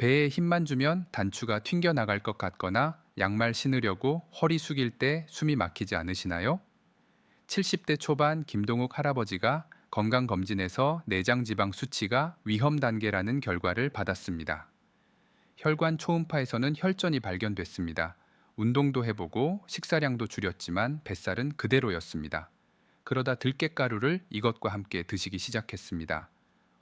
배에 힘만 주면 단추가 튕겨 나갈 것 같거나 양말 신으려고 허리 숙일 때 숨이 막히지 않으시나요? 70대 초반 김동욱 할아버지가 건강검진에서 내장지방 수치가 위험 단계라는 결과를 받았습니다. 혈관 초음파에서는 혈전이 발견됐습니다. 운동도 해보고 식사량도 줄였지만 뱃살은 그대로였습니다. 그러다 들깨가루를 이것과 함께 드시기 시작했습니다.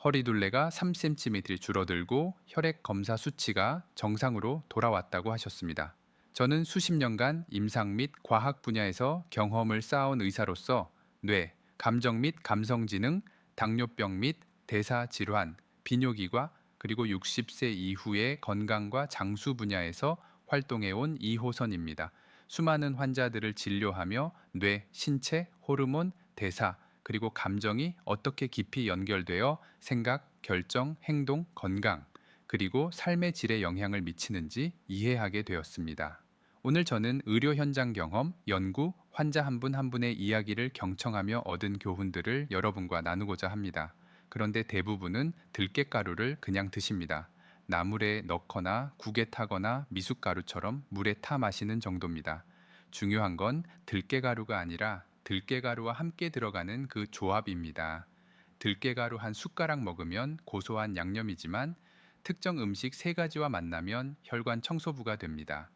허리둘레가 3cm이 줄어들고 혈액 검사 수치가 정상으로 돌아왔다고 하셨습니다. 저는 수십 년간 임상 및 과학 분야에서 경험을 쌓아온 의사로서 뇌, 감정 및 감성지능, 당뇨병 및 대사질환, 비뇨기과 그리고 60세 이후의 건강과 장수 분야에서 활동해온 이호선입니다. 수많은 환자들을 진료하며 뇌, 신체, 호르몬, 대사, 그리고 감정이 어떻게 깊이 연결되어 생각, 결정, 행동, 건강, 그리고 삶의 질에 영향을 미치는지 이해하게 되었습니다. 오늘 저는 의료 현장 경험, 연구, 환자 한 분 한 분의 이야기를 경청하며 얻은 교훈들을 여러분과 나누고자 합니다. 그런데 대부분은 들깨가루를 그냥 드십니다. 나물에 넣거나 국에 타거나 미숫가루처럼 물에 타 마시는 정도입니다. 중요한 건 들깨가루가 아니라 들깨가루와 함께 들어가는 그 조합입니다. 들깨가루 한 숟가락 먹으면 고소한 양념이지만 특정 음식 세 가지와 만나면 혈관 청소부가 됩니다.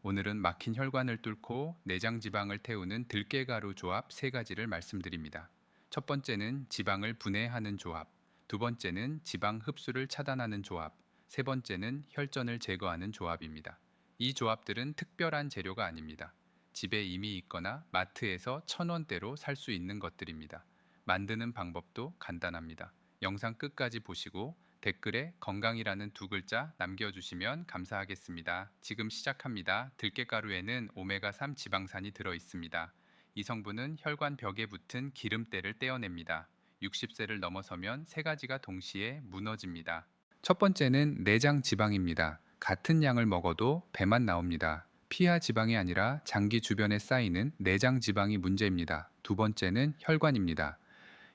오늘은 막힌 혈관을 뚫고 내장 지방을 태우는 들깨가루 조합 세 가지를 말씀드립니다. 첫 번째는 지방을 분해하는 조합, 두 번째는 지방 흡수를 차단하는 조합, 세 번째는 혈전을 제거하는 조합입니다. 이 조합들은 특별한 재료가 아닙니다. 집에 이미 있거나 마트에서 1,000원대로 살 수 있는 것들입니다. 만드는 방법도 간단합니다. 영상 끝까지 보시고 댓글에 건강이라는 두 글자 남겨주시면 감사하겠습니다. 지금 시작합니다. 들깨가루에는 오메가3 지방산이 들어 있습니다. 이 성분은 혈관 벽에 붙은 기름때를 떼어냅니다. 60세를 넘어서면 세 가지가 동시에 무너집니다. 첫 번째는 내장 지방입니다. 같은 양을 먹어도 배만 나옵니다. 피하 지방이 아니라 장기 주변에 쌓이는 내장 지방이 문제입니다. 두 번째는 혈관입니다.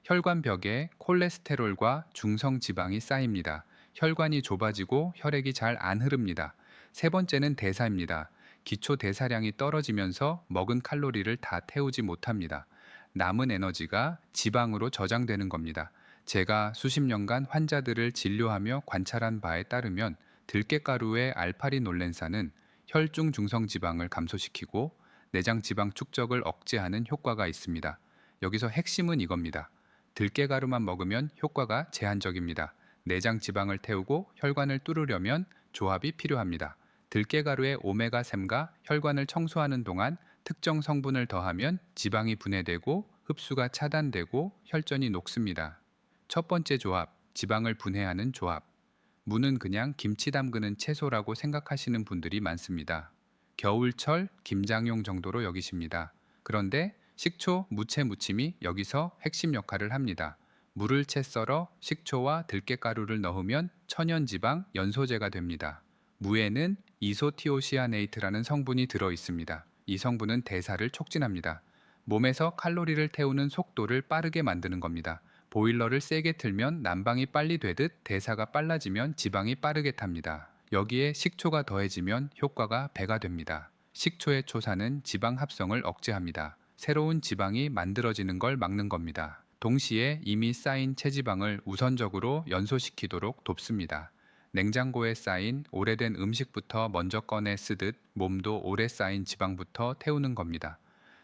혈관 벽에 콜레스테롤과 중성 지방이 쌓입니다. 혈관이 좁아지고 혈액이 잘 안 흐릅니다. 세 번째는 대사입니다. 기초 대사량이 떨어지면서 먹은 칼로리를 다 태우지 못합니다. 남은 에너지가 지방으로 저장되는 겁니다. 제가 수십 년간 환자들을 진료하며 관찰한 바에 따르면 들깨가루의 알파리놀렌산은 혈중 중성 지방을 감소시키고 내장 지방 축적을 억제하는 효과가 있습니다. 여기서 핵심은 이겁니다. 들깨가루만 먹으면 효과가 제한적입니다. 내장 지방을 태우고 혈관을 뚫으려면 조합이 필요합니다. 들깨가루의 오메가3가 혈관을 청소하는 동안 특정 성분을 더하면 지방이 분해되고 흡수가 차단되고 혈전이 녹습니다. 첫 번째 조합, 지방을 분해하는 조합. 무는 그냥 김치 담그는 채소라고 생각하시는 분들이 많습니다. 겨울철 김장용 정도로 여기십니다. 그런데 식초, 무채 무침이 여기서 핵심 역할을 합니다. 무를 채 썰어 식초와 들깨가루를 넣으면 천연지방 연소제가 됩니다. 무에는 이소티오시아네이트라는 성분이 들어 있습니다. 이 성분은 대사를 촉진합니다. 몸에서 칼로리를 태우는 속도를 빠르게 만드는 겁니다. 보일러를 세게 틀면 난방이 빨리 되듯 대사가 빨라지면 지방이 빠르게 탑니다. 여기에 식초가 더해지면 효과가 배가 됩니다. 식초의 초사는 지방 합성을 억제합니다. 새로운 지방이 만들어지는 걸 막는 겁니다. 동시에 이미 쌓인 체지방을 우선적으로 연소시키도록 돕습니다. 냉장고에 쌓인 오래된 음식부터 먼저 꺼내 쓰듯 몸도 오래 쌓인 지방부터 태우는 겁니다.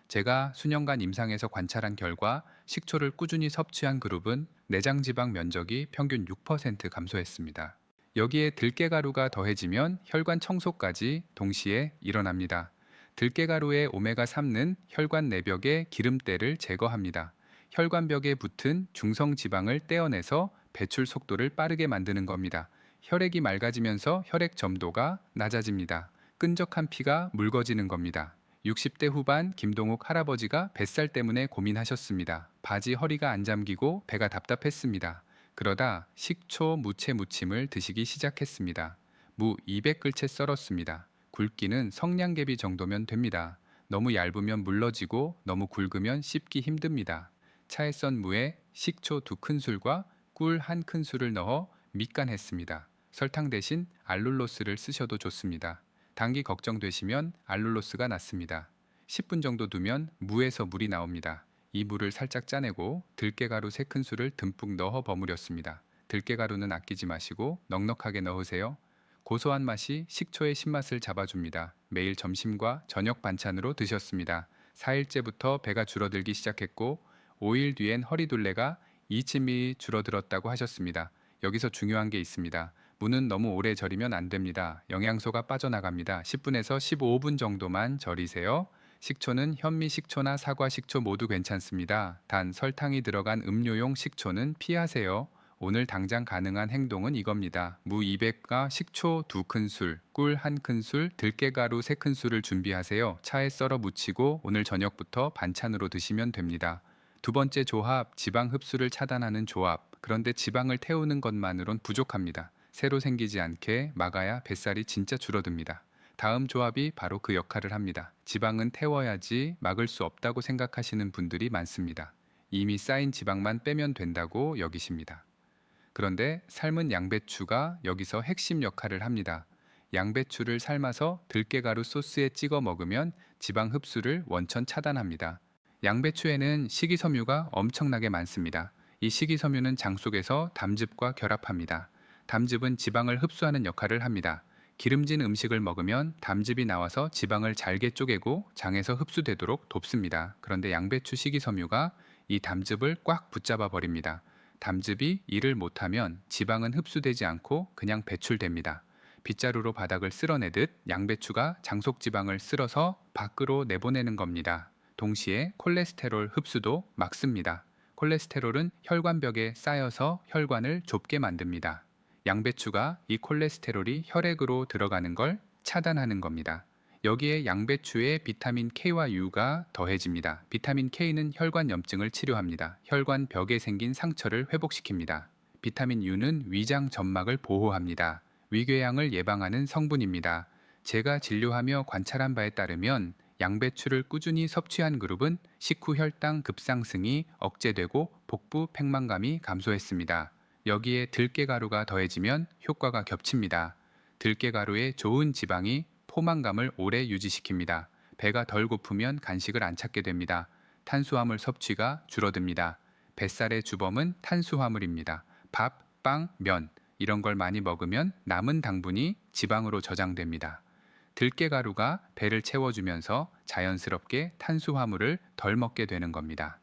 제가 수년간 임상에서 관찰한 결과 식초를 꾸준히 섭취한 그룹은 내장지방 면적이 평균 6% 감소했습니다. 여기에 들깨가루가 더해지면 혈관 청소까지 동시에 일어납니다. 들깨가루의 오메가3는 혈관 내벽의 기름때를 제거합니다. 혈관벽에 붙은 중성지방을 떼어내서 배출 속도를 빠르게 만드는 겁니다. 혈액이 맑아지면서 혈액 점도가 낮아집니다. 끈적한 피가 묽어지는 겁니다. 60대 후반 김동욱 할아버지가 뱃살 때문에 고민하셨습니다. 바지 허리가 안 잠기고 배가 답답했습니다. 그러다 식초 무채 무침을 드시기 시작했습니다. 무 200글채 썰었습니다. 굵기는 성냥개비 정도면 됩니다. 너무 얇으면 물러지고 너무 굵으면 씹기 힘듭니다. 차에 썬 무에 식초 2큰술과 꿀 1큰술을 넣어 밑간했습니다. 설탕 대신 알룰로스를 쓰셔도 좋습니다. 당기 걱정되시면 알룰로스가 낫습니다. 10분 정도 두면 무에서 물이 나옵니다. 이 물을 살짝 짜내고 들깨가루 3큰술을 듬뿍 넣어 버무렸습니다. 들깨가루는 아끼지 마시고 넉넉하게 넣으세요. 고소한 맛이 식초의 신맛을 잡아줍니다. 매일 점심과 저녁 반찬으로 드셨습니다. 4일째부터 배가 줄어들기 시작했고 5일 뒤엔 허리둘레가 2cm 줄어들었다고 하셨습니다. 여기서 중요한 게 있습니다. 무는 너무 오래 절이면 안 됩니다. 영양소가 빠져나갑니다. 10분에서 15분 정도만 절이세요. 식초는 현미 식초나 사과 식초 모두 괜찮습니다. 단 설탕이 들어간 음료용 식초는 피하세요. 오늘 당장 가능한 행동은 이겁니다. 무 200과 식초 2큰술, 꿀 1큰술, 들깨가루 3큰술을 준비하세요. 차에 썰어 무치고 오늘 저녁부터 반찬으로 드시면 됩니다. 두 번째 조합, 지방 흡수를 차단하는 조합. 그런데 지방을 태우는 것만으론 부족합니다. 새로 생기지 않게 막아야 뱃살이 진짜 줄어듭니다. 다음 조합이 바로 그 역할을 합니다. 지방은 태워야지 막을 수 없다고 생각하시는 분들이 많습니다. 이미 쌓인 지방만 빼면 된다고 여기십니다. 그런데 삶은 양배추가 여기서 핵심 역할을 합니다. 양배추를 삶아서 들깨가루 소스에 찍어 먹으면 지방 흡수를 원천 차단합니다. 양배추에는 식이섬유가 엄청나게 많습니다. 이 식이섬유는 장 속에서 담즙과 결합합니다. 담즙은 지방을 흡수하는 역할을 합니다. 기름진 음식을 먹으면 담즙이 나와서 지방을 잘게 쪼개고 장에서 흡수되도록 돕습니다. 그런데 양배추 식이섬유가 이 담즙을 꽉 붙잡아 버립니다. 담즙이 일을 못하면 지방은 흡수되지 않고 그냥 배출됩니다. 빗자루로 바닥을 쓸어내듯 양배추가 장속 지방을 쓸어서 밖으로 내보내는 겁니다. 동시에 콜레스테롤 흡수도 막습니다. 콜레스테롤은 혈관벽에 쌓여서 혈관을 좁게 만듭니다. 양배추가 이 콜레스테롤이 혈액으로 들어가는 걸 차단하는 겁니다. 여기에 양배추에 비타민 K와 U가 더해집니다. 비타민 K는 혈관 염증을 치료합니다. 혈관 벽에 생긴 상처를 회복시킵니다. 비타민 U는 위장 점막을 보호합니다. 위궤양을 예방하는 성분입니다. 제가 진료하며 관찰한 바에 따르면 양배추를 꾸준히 섭취한 그룹은 식후 혈당 급상승이 억제되고 복부 팽만감이 감소했습니다. 여기에 들깨가루가 더해지면 효과가 겹칩니다. 들깨가루의 좋은 지방이 포만감을 오래 유지시킵니다. 배가 덜 고프면 간식을 안 찾게 됩니다. 탄수화물 섭취가 줄어듭니다. 뱃살의 주범은 탄수화물입니다. 밥, 빵, 면 이런 걸 많이 먹으면 남은 당분이 지방으로 저장됩니다. 들깨가루가 배를 채워주면서 자연스럽게 탄수화물을 덜 먹게 되는 겁니다.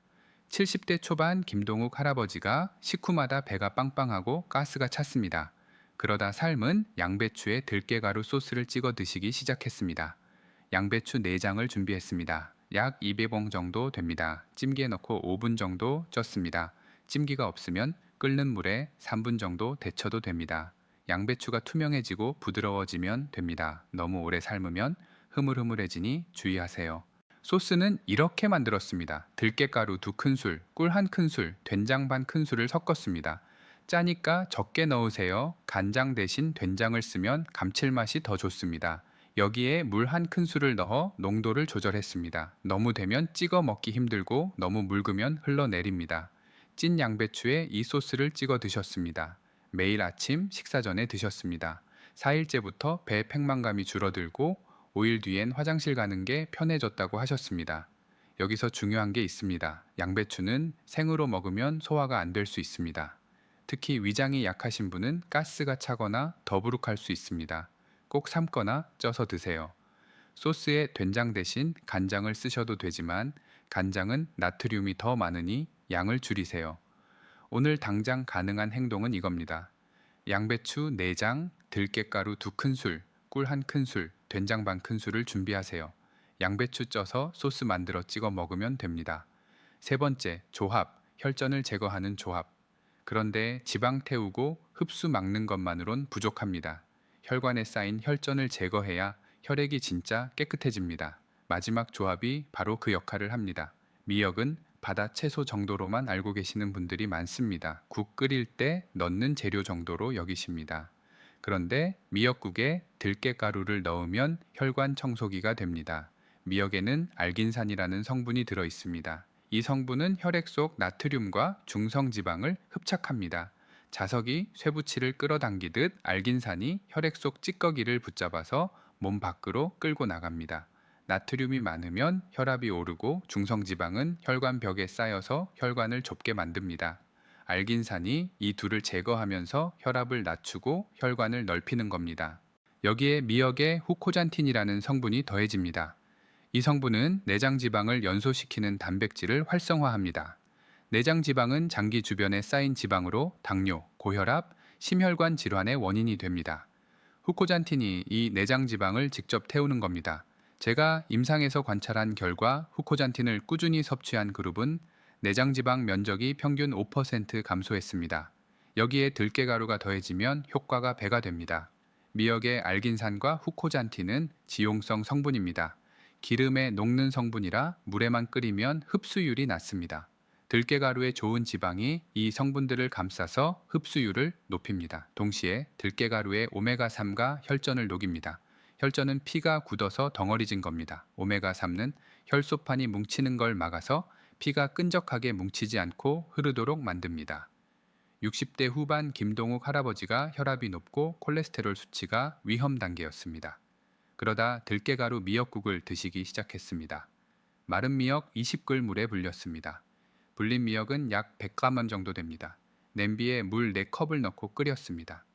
70대 초반 김동욱 할아버지가 식후마다 배가 빵빵하고 가스가 찼습니다. 그러다 삶은 양배추에 들깨가루 소스를 찍어 드시기 시작했습니다. 양배추 내장을 준비했습니다. 약 200봉 정도 됩니다. 찜기에 넣고 5분 정도 쪘습니다. 찜기가 없으면 끓는 물에 3분 정도 데쳐도 됩니다. 양배추가 투명해지고 부드러워지면 됩니다. 너무 오래 삶으면 흐물흐물해지니 주의하세요. 소스는 이렇게 만들었습니다. 들깨가루 2큰술, 꿀 1큰술, 된장 반 큰술을 섞었습니다. 짜니까 적게 넣으세요. 간장 대신 된장을 쓰면 감칠맛이 더 좋습니다. 여기에 물 1큰술을 넣어 농도를 조절했습니다. 너무 되면 찍어 먹기 힘들고 너무 묽으면 흘러내립니다. 찐 양배추에 이 소스를 찍어 드셨습니다. 매일 아침 식사 전에 드셨습니다. 4일째부터 배 팽만감이 줄어들고 5일 뒤엔 화장실 가는 게 편해졌다고 하셨습니다. 여기서 중요한 게 있습니다. 양배추는 생으로 먹으면 소화가 안 될 수 있습니다. 특히 위장이 약하신 분은 가스가 차거나 더부룩할 수 있습니다. 꼭 삶거나 쪄서 드세요. 소스에 된장 대신 간장을 쓰셔도 되지만 간장은 나트륨이 더 많으니 양을 줄이세요. 오늘 당장 가능한 행동은 이겁니다. 양배추 4장, 들깨가루 2큰술, 꿀 1큰술, 된장 반 큰술을 준비하세요. 양배추 쪄서 소스 만들어 찍어 먹으면 됩니다. 세 번째, 조합, 혈전을 제거하는 조합. 그런데 지방 태우고 흡수 막는 것만으론 부족합니다. 혈관에 쌓인 혈전을 제거해야 혈액이 진짜 깨끗해집니다. 마지막 조합이 바로 그 역할을 합니다. 미역은 바다 채소 정도로만 알고 계시는 분들이 많습니다. 국 끓일 때 넣는 재료 정도로 여기십니다. 그런데 미역국에 들깨가루를 넣으면 혈관 청소기가 됩니다. 미역에는 알긴산이라는 성분이 들어 있습니다. 이 성분은 혈액 속 나트륨과 중성지방을 흡착합니다. 자석이 쇠붙이를 끌어당기듯 알긴산이 혈액 속 찌꺼기를 붙잡아서 몸 밖으로 끌고 나갑니다. 나트륨이 많으면 혈압이 오르고 중성지방은 혈관 벽에 쌓여서 혈관을 좁게 만듭니다. 알긴산이 이 둘을 제거하면서 혈압을 낮추고 혈관을 넓히는 겁니다. 여기에 미역에 후코잔틴이라는 성분이 더해집니다. 이 성분은 내장 지방을 연소시키는 단백질을 활성화합니다. 내장 지방은 장기 주변에 쌓인 지방으로 당뇨, 고혈압, 심혈관 질환의 원인이 됩니다. 후코잔틴이 이 내장 지방을 직접 태우는 겁니다. 제가 임상에서 관찰한 결과 후코잔틴을 꾸준히 섭취한 그룹은 내장 지방 면적이 평균 5% 감소했습니다. 여기에 들깨가루가 더해지면 효과가 배가 됩니다. 미역의 알긴산과 후코잔틴은 지용성 성분입니다. 기름에 녹는 성분이라 물에만 끓이면 흡수율이 낮습니다. 들깨가루의 좋은 지방이 이 성분들을 감싸서 흡수율을 높입니다. 동시에 들깨가루의 오메가3가 혈전을 녹입니다. 혈전은 피가 굳어서 덩어리진 겁니다. 오메가3는 혈소판이 뭉치는 걸 막아서 피가 끈적하게 뭉치지 않고 흐르도록 만듭니다. 60대 후반 김동욱 할아버지가 혈압이 높고 콜레스테롤 수치가 위험 단계였습니다. 그러다 들깨가루 미역국을 드시기 시작했습니다. 마른 미역 20글 물에 불렸습니다. 불린 미역은 약 100g 정도 됩니다. 냄비에 물 4컵을 넣고 끓였습니다.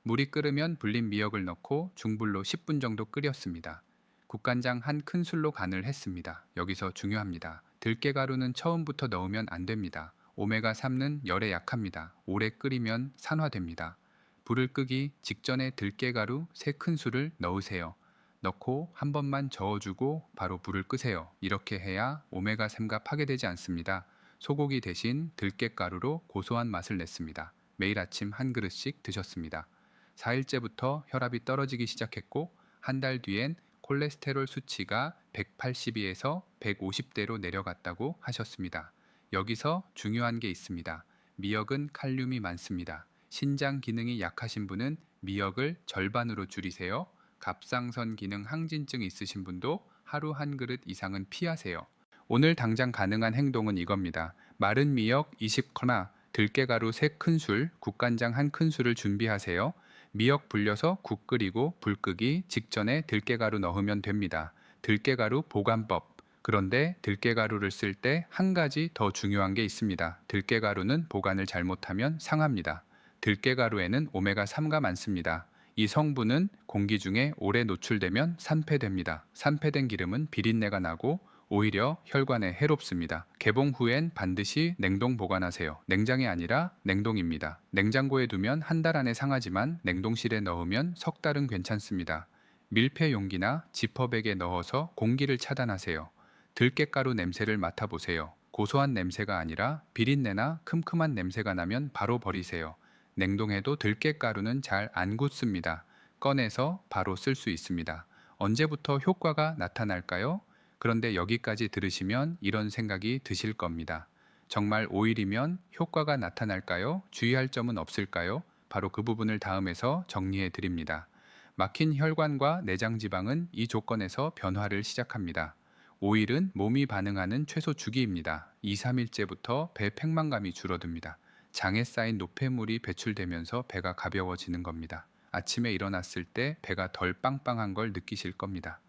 물이 끓으면 불린 미역을 넣고 중불로 10분 정도 끓였습니다. 국간장 한 큰술로 간을 했습니다. 여기서 중요합니다. 들깨가루는 처음부터 넣으면 안 됩니다. 오메가3는 열에 약합니다. 오래 끓이면 산화됩니다. 불을 끄기 직전에 들깨가루 3큰술을 넣으세요. 넣고 한 번만 저어주고 바로 불을 끄세요. 이렇게 해야 오메가3가 파괴되지 않습니다. 소고기 대신 들깨가루로 고소한 맛을 냈습니다. 매일 아침 한 그릇씩 드셨습니다. 4일째부터 혈압이 떨어지기 시작했고 한 달 뒤엔 콜레스테롤 수치가 180에서 150대로 내려갔다고 하셨습니다. 여기서 중요한 게 있습니다. 미역은 칼륨이 많습니다. 신장 기능이 약하신 분은 미역을 절반으로 줄이세요. 갑상선 기능 항진증 있으신 분도 하루 한 그릇 이상은 피하세요. 오늘 당장 가능한 행동은 이겁니다. 마른 미역 20커나 들깨가루 3큰술, 국간장 1큰술을 준비하세요. 미역 불려서 국 끓이고 불 끄기 직전에 들깨가루 넣으면 됩니다. 들깨가루 보관법. 그런데 들깨가루를 쓸 때 한 가지 더 중요한 게 있습니다. 들깨가루는 보관을 잘못하면 상합니다. 들깨가루에는 오메가3가 많습니다. 이 성분은 공기 중에 오래 노출되면 산패됩니다. 산패된 기름은 비린내가 나고 오히려 혈관에 해롭습니다. 개봉 후엔 반드시 냉동 보관하세요. 냉장이 아니라 냉동입니다. 냉장고에 두면 한 달 안에 상하지만 냉동실에 넣으면 석 달은 괜찮습니다. 밀폐 용기나 지퍼백에 넣어서 공기를 차단하세요. 들깨가루 냄새를 맡아보세요. 고소한 냄새가 아니라 비린내나 큼큼한 냄새가 나면 바로 버리세요. 냉동해도 들깨가루는 잘 안 굳습니다. 꺼내서 바로 쓸 수 있습니다. 언제부터 효과가 나타날까요? 그런데 여기까지 들으시면 이런 생각이 드실 겁니다. 정말 오일이면 효과가 나타날까요? 주의할 점은 없을까요? 바로 그 부분을 다음에서 정리해 드립니다. 막힌 혈관과 내장 지방은 이 조건에서 변화를 시작합니다. 오일은 몸이 반응하는 최소 주기입니다. 2, 3일째부터 배 팽만감이 줄어듭니다. 장에 쌓인 노폐물이 배출되면서 배가 가벼워지는 겁니다. 아침에 일어났을 때 배가 덜 빵빵한 걸 느끼실 겁니다.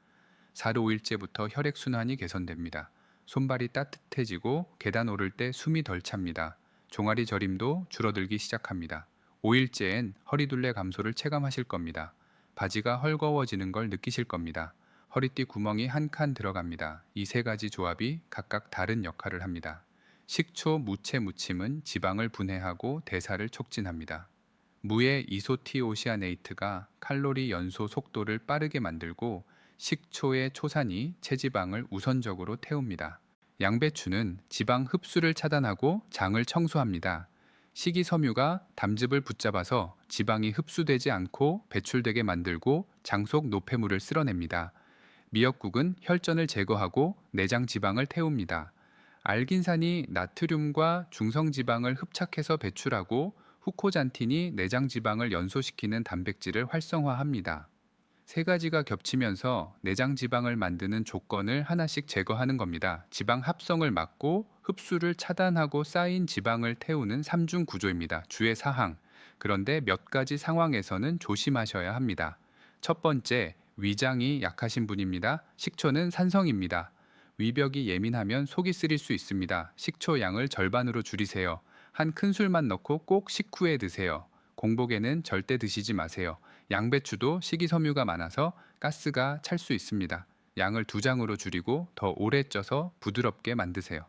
4, 5일째부터 혈액순환이 개선됩니다. 손발이 따뜻해지고 계단 오를 때 숨이 덜 찹니다. 종아리 저림도 줄어들기 시작합니다. 5일째엔 허리둘레 감소를 체감하실 겁니다. 바지가 헐거워지는 걸 느끼실 겁니다. 허리띠 구멍이 한 칸 들어갑니다. 이 3가지 조합이 각각 다른 역할을 합니다. 식초 무채 무침은 지방을 분해하고 대사를 촉진합니다. 무의 이소티오시아네이트가 칼로리 연소 속도를 빠르게 만들고 식초의 초산이 체지방을 우선적으로 태웁니다. 양배추는 지방 흡수를 차단하고 장을 청소합니다. 식이섬유가 담즙을 붙잡아서 지방이 흡수되지 않고 배출되게 만들고 장 속 노폐물을 쓸어냅니다. 미역국은 혈전을 제거하고 내장 지방을 태웁니다. 알긴산이 나트륨과 중성지방을 흡착해서 배출하고 후코잔틴이 내장 지방을 연소시키는 단백질을 활성화합니다. 3가지가 겹치면서 내장 지방을 만드는 조건을 하나씩 제거하는 겁니다. 지방 합성을 막고 흡수를 차단하고 쌓인 지방을 태우는 3중 구조입니다. 주의 사항. 그런데 몇 가지 상황에서는 조심하셔야 합니다. 첫 번째, 위장이 약하신 분입니다. 식초는 산성입니다. 위벽이 예민하면 속이 쓰릴 수 있습니다. 식초 양을 절반으로 줄이세요. 한 큰술만 넣고 꼭 식후에 드세요. 공복에는 절대 드시지 마세요. 양배추도 식이섬유가 많아서 가스가 찰 수 있습니다. 양을 2장으로 줄이고 더 오래 쪄서 부드럽게 만드세요.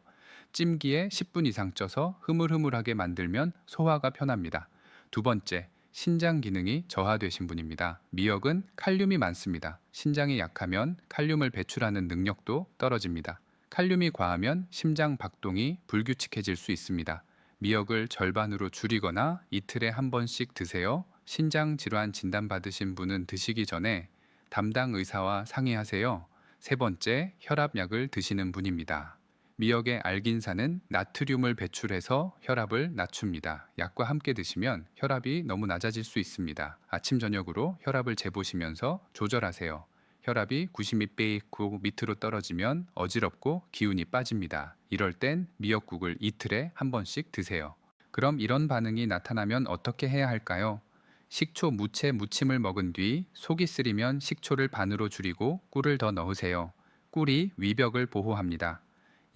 찜기에 10분 이상 쪄서 흐물흐물하게 만들면 소화가 편합니다. 두 번째, 신장 기능이 저하되신 분입니다. 미역은 칼륨이 많습니다. 신장이 약하면 칼륨을 배출하는 능력도 떨어집니다. 칼륨이 과하면 심장 박동이 불규칙해질 수 있습니다. 미역을 절반으로 줄이거나 이틀에 한 번씩 드세요. 신장 질환 진단받으신 분은 드시기 전에 담당 의사와 상의하세요. 세 번째, 혈압약을 드시는 분입니다. 미역의 알긴산은 나트륨을 배출해서 혈압을 낮춥니다. 약과 함께 드시면 혈압이 너무 낮아질 수 있습니다. 아침 저녁으로 혈압을 재보시면서 조절하세요. 혈압이 92베이크 밑으로 떨어지면 어지럽고 기운이 빠집니다. 이럴 땐 미역국을 이틀에 한 번씩 드세요. 그럼 이런 반응이 나타나면 어떻게 해야 할까요? 식초 무채 무침을 먹은 뒤 속이 쓰리면 식초를 반으로 줄이고 꿀을 더 넣으세요. 꿀이 위벽을 보호합니다.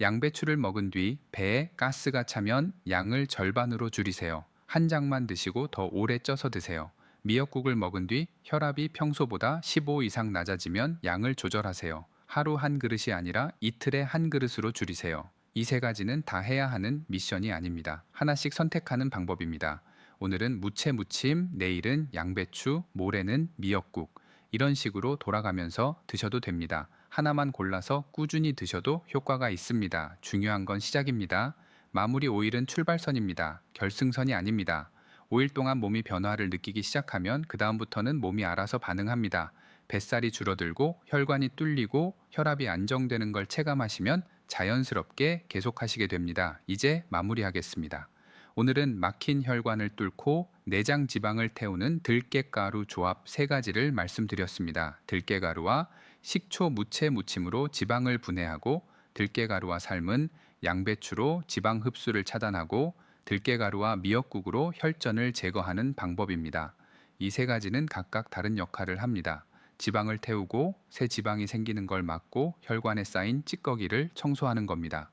양배추를 먹은 뒤 배에 가스가 차면 양을 절반으로 줄이세요. 한 장만 드시고 더 오래 쪄서 드세요. 미역국을 먹은 뒤 혈압이 평소보다 15 이상 낮아지면 양을 조절하세요. 하루 한 그릇이 아니라 이틀에 한 그릇으로 줄이세요. 이 세 가지는 다 해야 하는 미션이 아닙니다. 하나씩 선택하는 방법입니다. 오늘은 무채 무침, 내일은 양배추, 모레는 미역국. 이런 식으로 돌아가면서 드셔도 됩니다. 하나만 골라서 꾸준히 드셔도 효과가 있습니다. 중요한 건 시작입니다. 마무리 5일은 출발선입니다. 결승선이 아닙니다. 5일 동안 몸이 변화를 느끼기 시작하면 그 다음부터는 몸이 알아서 반응합니다. 뱃살이 줄어들고 혈관이 뚫리고 혈압이 안정되는 걸 체감하시면 자연스럽게 계속하시게 됩니다. 이제 마무리하겠습니다. 오늘은 막힌 혈관을 뚫고 내장 지방을 태우는 들깨가루 조합 3가지를 말씀드렸습니다. 들깨가루와 식초 무채 무침으로 지방을 분해하고, 들깨가루와 삶은 양배추로 지방 흡수를 차단하고, 들깨가루와 미역국으로 혈전을 제거하는 방법입니다. 이 3가지는 각각 다른 역할을 합니다. 지방을 태우고 새 지방이 생기는 걸 막고 혈관에 쌓인 찌꺼기를 청소하는 겁니다.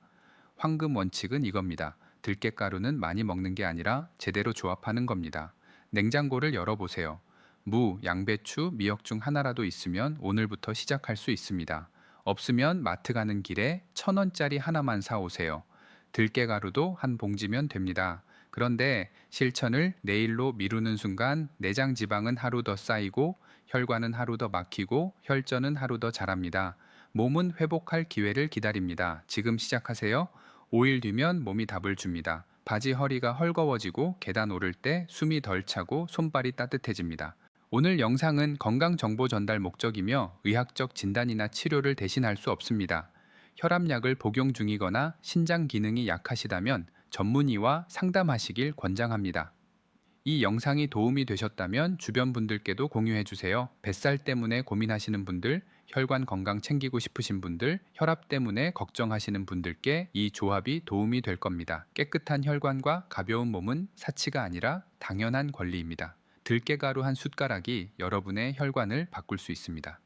황금 원칙은 이겁니다. 들깨가루는 많이 먹는 게 아니라 제대로 조합하는 겁니다. 냉장고를 열어보세요. 무, 양배추, 미역 중 하나라도 있으면 오늘부터 시작할 수 있습니다. 없으면 마트 가는 길에 1,000원짜리 하나만 사오세요. 들깨가루도 한 봉지면 됩니다. 그런데 실천을 내일로 미루는 순간 내장 지방은 하루 더 쌓이고 혈관은 하루 더 막히고 혈전은 하루 더 자랍니다. 몸은 회복할 기회를 기다립니다. 지금 시작하세요. 5일 뒤면 몸이 답을 줍니다. 바지 허리가 헐거워지고 계단 오를 때 숨이 덜 차고 손발이 따뜻해집니다. 오늘 영상은 건강 정보 전달 목적이며 의학적 진단이나 치료를 대신할 수 없습니다. 혈압약을 복용 중이거나 신장 기능이 약하시다면 전문의와 상담하시길 권장합니다. 이 영상이 도움이 되셨다면 주변 분들께도 공유해 주세요. 뱃살 때문에 고민하시는 분들, 혈관 건강 챙기고 싶으신 분들, 혈압 때문에 걱정하시는 분들께 이 조합이 도움이 될 겁니다. 깨끗한 혈관과 가벼운 몸은 사치가 아니라 당연한 권리입니다. 들깨가루 한 숟가락이 여러분의 혈관을 바꿀 수 있습니다.